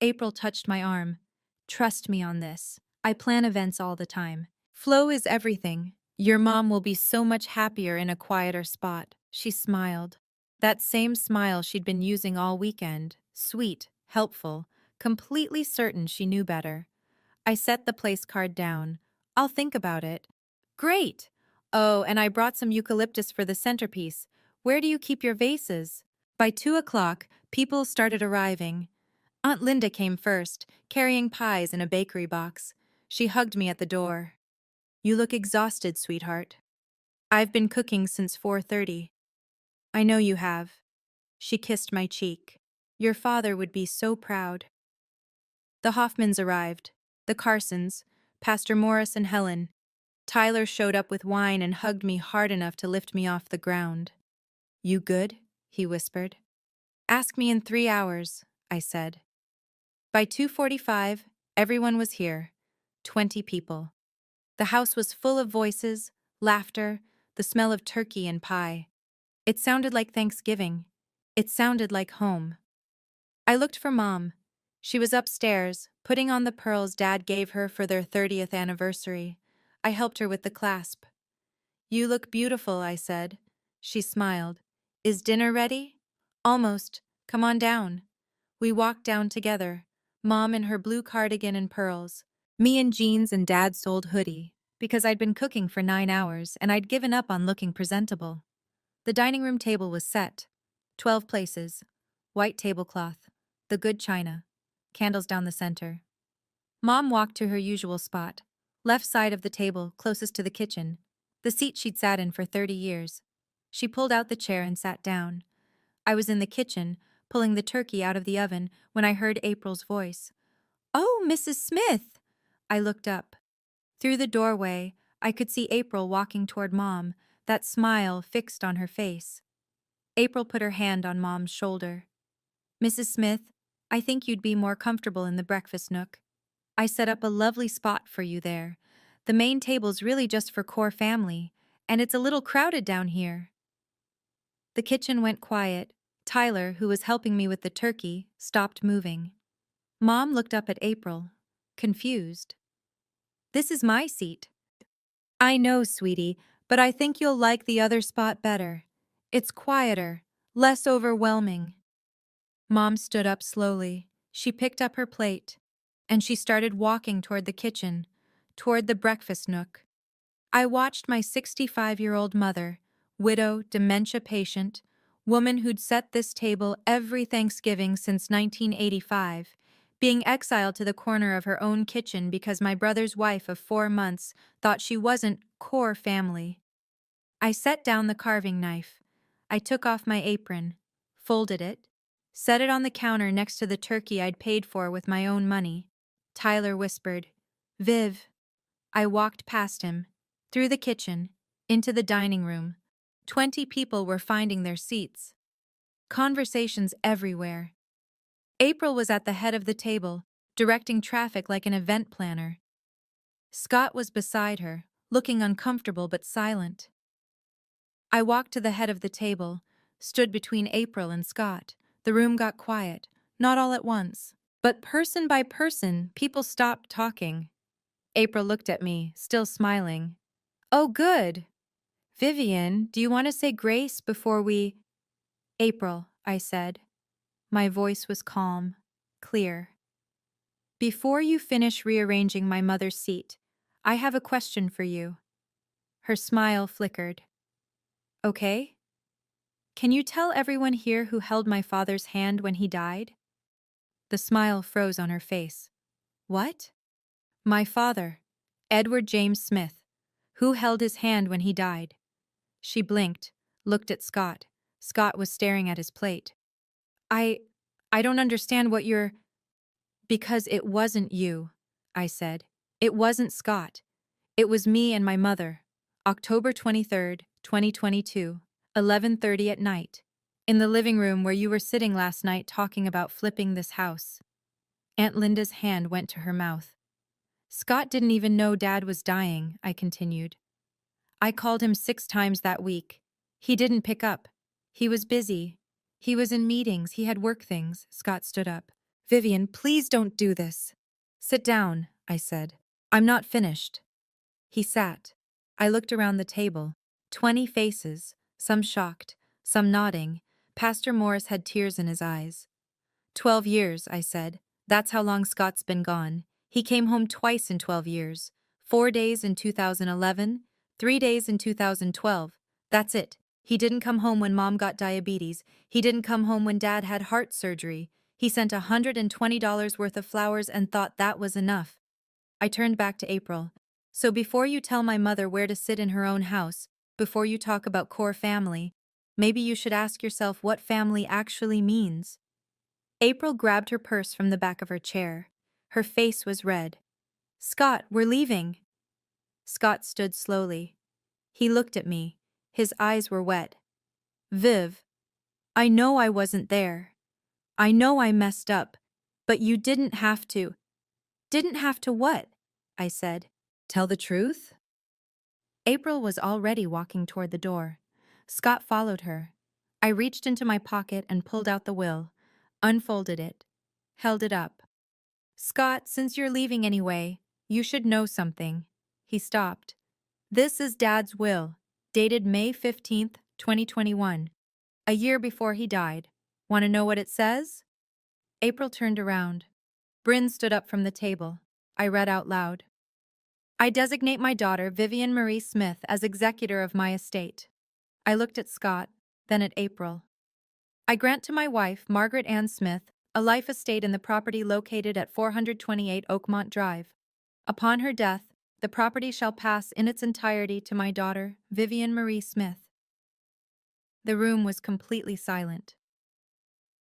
Speaker 1: April touched my arm. "Trust me on this. I plan events all the time. Flow is everything. Your mom will be so much happier in a quieter spot." She smiled. That same smile she'd been using all weekend. Sweet, helpful, completely certain she knew better. I set the place card down. "I'll think about it." "Great! Oh, and I brought some eucalyptus for the centerpiece. Where do you keep your vases? By 2 o'clock, people started arriving. Aunt Linda came first, carrying pies in a bakery box. She hugged me at the door. You look exhausted, sweetheart. I've been cooking since 4:30. I know you have. She kissed my cheek. Your father would be so proud. The Hoffmans arrived. The Carsons, Pastor Morris and Helen. Tyler showed up with wine and hugged me hard enough to lift me off the ground. You good? He whispered. Ask me in 3 hours, I said. By 2:45, everyone was here. 20 people. The house was full of voices, laughter, the smell of turkey and pie. It sounded like Thanksgiving. It sounded like home. I looked for Mom. She was upstairs, putting on the pearls Dad gave her for their 30th anniversary. I helped her with the clasp. You look beautiful, I said. She smiled. Is dinner ready? Almost. Come on down. We walked down together, Mom in her blue cardigan and pearls, me in jeans and Dad's old hoodie, because I'd been cooking for 9 hours and I'd given up on looking presentable. The dining room table was set. 12 places. White tablecloth. The good china. Candles down the center. Mom walked to her usual spot, left side of the table, closest to the kitchen, the seat she'd sat in for 30 years. She pulled out the chair and sat down. I was in the kitchen, pulling the turkey out of the oven, when I heard April's voice. Oh, Mrs. Smith! I looked up. Through the doorway, I could see April walking toward Mom, that smile fixed on her face. April put her hand on Mom's shoulder. Mrs. Smith, I think you'd be more comfortable in the breakfast nook. I set up a lovely spot for you there. The main table's really just for core family, and it's a little crowded down here. The kitchen went quiet. Tyler, who was helping me with the turkey, stopped moving. Mom looked up at April, confused. This is my seat. I know, sweetie, but I think you'll like the other spot better. It's quieter, less overwhelming. Mom stood up slowly. She picked up her plate, and she started walking toward the kitchen, toward the breakfast nook. I watched my 65-year-old mother, widow, dementia patient, woman who'd set this table every Thanksgiving since 1985, being exiled to the corner of her own kitchen because my brother's wife of 4 months thought she wasn't core family. I set down the carving knife. I took off my apron, folded it, set it on the counter next to the turkey I'd paid for with my own money. Tyler whispered, Viv. I walked past him, through the kitchen, into the dining room. 20 people were finding their seats. Conversations everywhere. April was at the head of the table, directing traffic like an event planner. Scott was beside her, looking uncomfortable but silent. I walked to the head of the table, stood between April and Scott. The room got quiet, not all at once, but person by person, people stopped talking. April looked at me, still smiling. Oh, good. Vivian, do you want to say grace before we… April, I said. My voice was calm, clear. Before you finish rearranging my mother's seat, I have a question for you. Her smile flickered. Okay? Can you tell everyone here who held my father's hand when he died? The smile froze on her face. What? My father, Edward James Smith, who held his hand when he died. She blinked, looked at Scott. Scott was staring at his plate. I don't understand what you're… Because it wasn't you, I said. It wasn't Scott. It was me and my mother. October 23rd, 2022, 11:30 at night. In the living room where you were sitting last night talking about flipping this house. Aunt Linda's hand went to her mouth. Scott didn't even know Dad was dying, I continued. I called him 6 times that week. He didn't pick up. He was busy. He was in meetings. He had work things. Scott stood up. Vivian, please don't do this. Sit down, I said. I'm not finished. He sat. I looked around the table. 20 faces, some shocked, some nodding. Pastor Morris had tears in his eyes. 12 years, I said. That's how long Scott's been gone. He came home twice in 12 years. 4 days in 2011, 3 days in 2012. That's it. He didn't come home when Mom got diabetes. He didn't come home when Dad had heart surgery. He sent $120 worth of flowers and thought that was enough. I turned back to April. So before you tell my mother where to sit in her own house, before you talk about core family, maybe you should ask yourself what family actually means. April grabbed her purse from the back of her chair. Her face was red. Scott, we're leaving. Scott stood slowly. He looked at me. His eyes were wet. Viv, I know I wasn't there. I know I messed up. But you didn't have to. Didn't have to what? I said. Tell the truth? April was already walking toward the door. Scott followed her. I reached into my pocket and pulled out the will, unfolded it, held it up. Scott, since you're leaving anyway, you should know something. He stopped. This is Dad's will, dated May 15th, 2021, a year before he died. Want to know what it says? April turned around. Bryn stood up from the table. I read out loud. I designate my daughter, Vivian Marie Smith, as executor of my estate. I looked at Scott, then at April. I grant to my wife, Margaret Ann Smith, a life estate in the property located at 428 Oakmont Drive. Upon her death, the property shall pass in its entirety to my daughter, Vivian Marie Smith. The room was completely silent.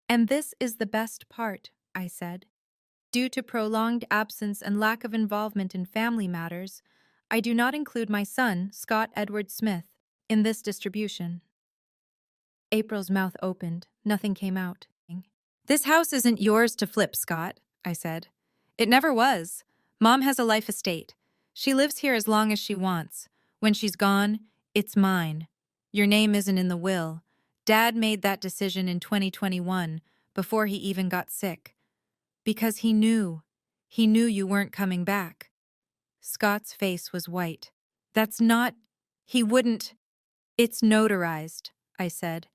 Speaker 1: And this is the best part, I said. Due to prolonged absence and lack of involvement in family matters, I do not include my son, Scott Edward Smith, in this distribution. April's mouth opened. Nothing came out. This house isn't yours to flip, Scott, I said. It never was. Mom has a life estate. She lives here as long as she wants. When she's gone, it's mine. Your name isn't in the will. Dad made that decision in 2021, before he even got sick. Because he knew. He knew you weren't coming back. Scott's face was white. That's not... He wouldn't... It's notarized, I said.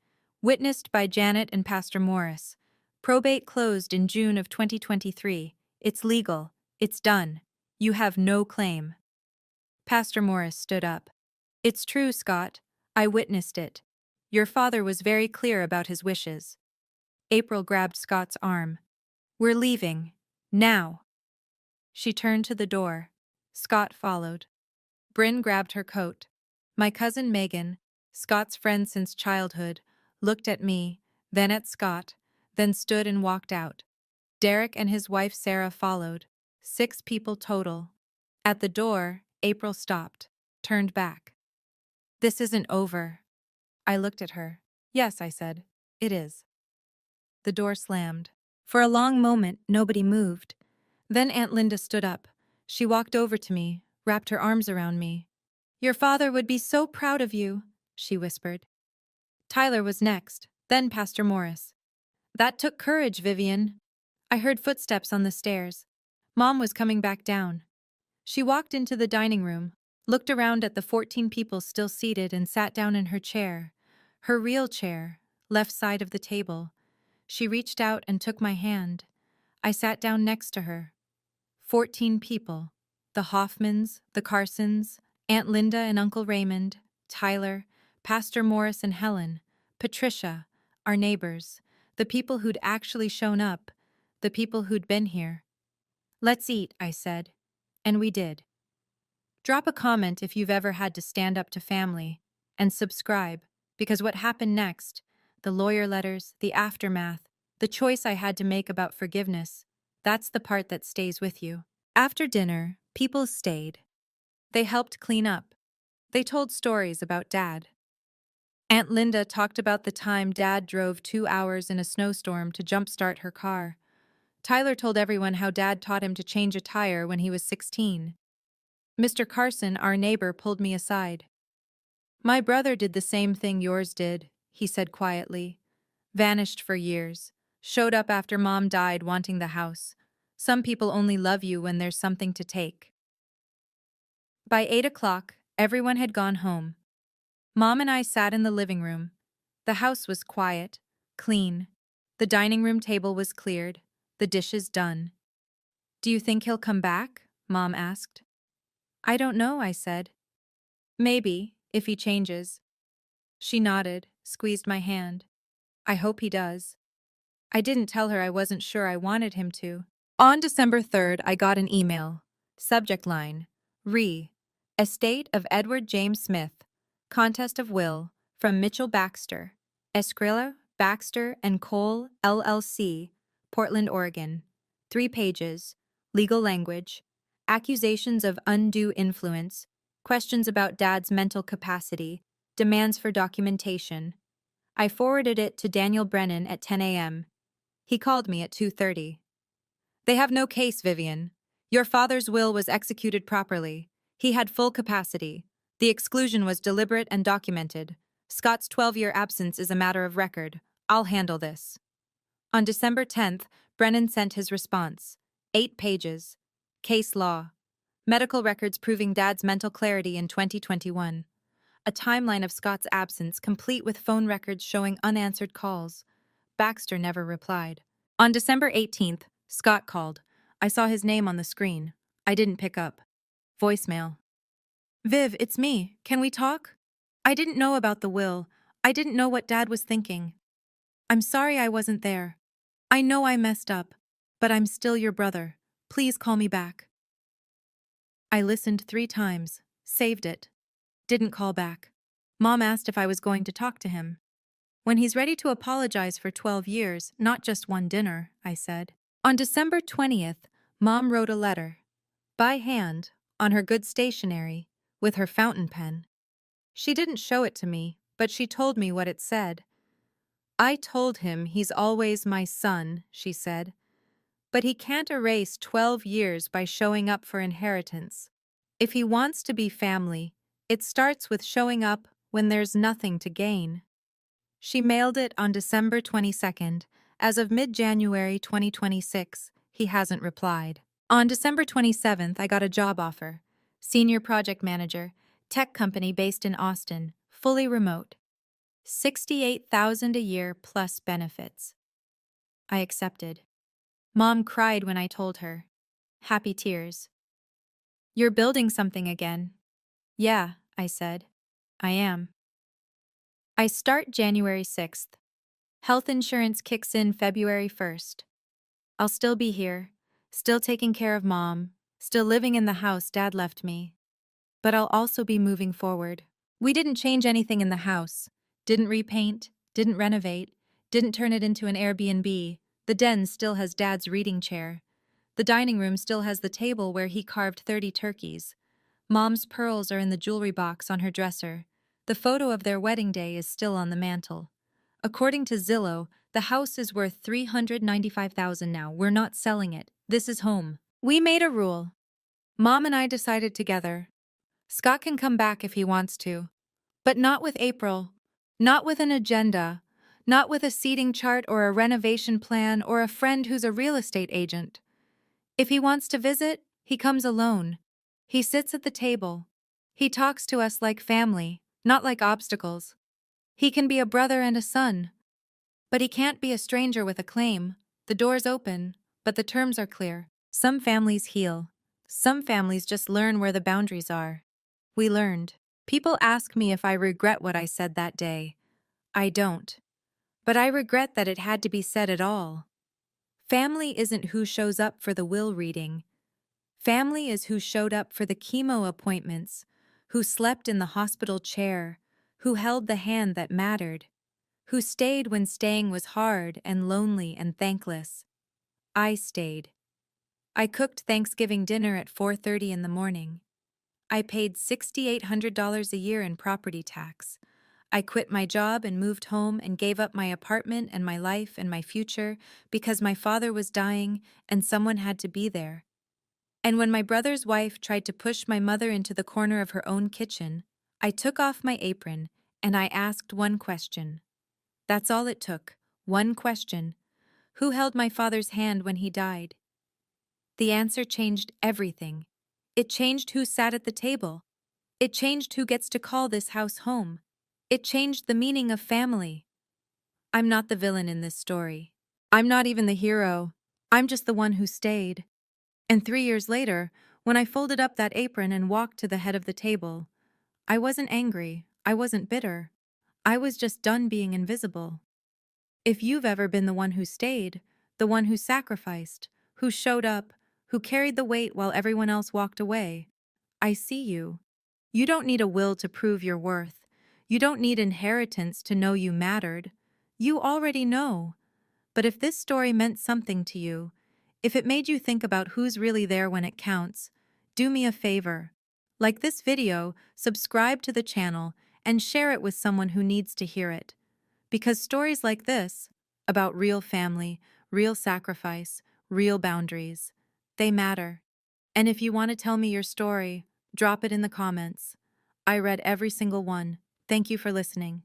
Speaker 1: Witnessed by Janet and Pastor Morris. Probate closed in June of 2023. It's legal. It's done. You have no claim. Pastor Morris stood up. It's true, Scott. I witnessed it. Your father was very clear about his wishes. April grabbed Scott's arm. We're leaving. Now. She turned to the door. Scott followed. Bryn grabbed her coat. My cousin Megan, Scott's friend since childhood, looked at me, then at Scott, then stood and walked out. Derek and his wife Sarah followed. 6 people total. At the door, April stopped, turned back. This isn't over. I looked at her. Yes, I said. It is. The door slammed. For a long moment, nobody moved. Then Aunt Linda stood up. She walked over to me, wrapped her arms around me. Your father would be so proud of you, she whispered. Tyler was next, then Pastor Morris. That took courage, Vivian. I heard footsteps on the stairs. Mom was coming back down. She walked into the dining room, looked around at the 14 people still seated and sat down in her chair. Her real chair, left side of the table. She reached out and took my hand. I sat down next to her. 14 people. The Hoffmans, the Carsons, Aunt Linda and Uncle Raymond, Tyler, Pastor Morris and Helen, Patricia, our neighbors, the people who'd actually shown up, the people who'd been here. Let's eat, I said. And we did. Drop a comment if you've ever had to stand up to family, and subscribe, because what happened next, the lawyer letters, the aftermath, the choice I had to make about forgiveness, that's the part that stays with you. After dinner, people stayed. They helped clean up. They told stories about Dad. Aunt Linda talked about the time Dad drove 2 hours in a snowstorm to jumpstart her car. Tyler told everyone how Dad taught him to change a tire when he was 16. Mr. Carson, our neighbor, pulled me aside. My brother did the same thing yours did, he said quietly. Vanished for years. Showed up after Mom died wanting the house. Some people only love you when there's something to take. By 8 o'clock, everyone had gone home. Mom and I sat in the living room. The house was quiet, clean. The dining room table was cleared, the dishes done. Do you think he'll come back? Mom asked. I don't know, I said. Maybe, if he changes. She nodded, squeezed my hand. I hope he does. I didn't tell her I wasn't sure I wanted him to. On December 3rd, I got an email. Subject line: Estate of Edward James Smith. Contest of Will. From Mitchell Baxter. Escrilla, Baxter and Cole, LLC. Portland, Oregon. 3 pages. Legal language. Accusations of undue influence. Questions about Dad's mental capacity. Demands for documentation. I forwarded it to Daniel Brennan at 10 a.m. He called me at 2:30. They have no case, Vivian. Your father's will was executed properly. He had full capacity. The exclusion was deliberate and documented. Scott's 12-year absence is a matter of record. I'll handle this. On December 10th, Brennan sent his response. 8 pages. Case law. Medical records proving Dad's mental clarity in 2021. A timeline of Scott's absence complete with phone records showing unanswered calls. Baxter never replied. On December 18th, Scott called. I saw his name on the screen. I didn't pick up. Voicemail. Viv, it's me. Can we talk? I didn't know about the will. I didn't know what Dad was thinking. I'm sorry I wasn't there. I know I messed up, but I'm still your brother. Please call me back. I listened 3 times, saved it. Didn't call back. Mom asked if I was going to talk to him. When he's ready to apologize for 12 years, not just one dinner, I said. On December 20th, Mom wrote a letter. By hand, on her good stationery, with her fountain pen. She didn't show it to me, but she told me what it said. I told him he's always my son, she said. But he can't erase 12 years by showing up for inheritance. If he wants to be family, it starts with showing up when there's nothing to gain. She mailed it on December 22nd. As of mid-January 2026, he hasn't replied. On December 27th, I got a job offer. Senior project manager, tech company based in Austin, fully remote. $68,000 a year plus benefits. I accepted. Mom cried when I told her. Happy tears. You're building something again. Yeah, I said. I am. I start January 6th. Health insurance kicks in February 1st. I'll still be here, still taking care of Mom, still living in the house Dad left me. But I'll also be moving forward. We didn't change anything in the house, didn't repaint, didn't renovate, didn't turn it into an Airbnb. The den still has Dad's reading chair. The dining room still has the table where he carved 30 turkeys. Mom's pearls are in the jewelry box on her dresser. The photo of their wedding day is still on the mantel. According to Zillow, the house is worth $395,000 now. We're not selling it. This is home. We made a rule. Mom and I decided together. Scott can come back if he wants to. But not with April. Not with an agenda. Not with a seating chart or a renovation plan or a friend who's a real estate agent. If he wants to visit, he comes alone. He sits at the table. He talks to us like family, not like obstacles. He can be a brother and a son. But he can't be a stranger with a claim. The door's open, but the terms are clear. Some families heal. Some families just learn where the boundaries are. We learned. People ask me if I regret what I said that day. I don't. But I regret that it had to be said at all. Family isn't who shows up for the will reading. Family is who showed up for the chemo appointments, who slept in the hospital chair, who held the hand that mattered, who stayed when staying was hard and lonely and thankless. I stayed. I cooked Thanksgiving dinner at 4:30 in the morning. I paid $6,800 a year in property tax. I quit my job and moved home and gave up my apartment and my life and my future because my father was dying and someone had to be there. And when my brother's wife tried to push my mother into the corner of her own kitchen, I took off my apron and I asked one question. That's all it took, one question. Who held my father's hand when he died? The answer changed everything. It changed who sat at the table. It changed who gets to call this house home. It changed the meaning of family. I'm not the villain in this story. I'm not even the hero. I'm just the one who stayed. And 3 years later, when I folded up that apron and walked to the head of the table, I wasn't angry. I wasn't bitter. I was just done being invisible. If you've ever been the one who stayed, the one who sacrificed, who showed up, who carried the weight while everyone else walked away, I see you. You don't need a will to prove your worth. You don't need inheritance to know you mattered. You already know. But if this story meant something to you, if it made you think about who's really there when it counts, do me a favor. Like this video, subscribe to the channel, and share it with someone who needs to hear it. Because stories like this, about real family, real sacrifice, real boundaries, they matter. And if you want to tell me your story, drop it in the comments. I read every single one. Thank you for listening.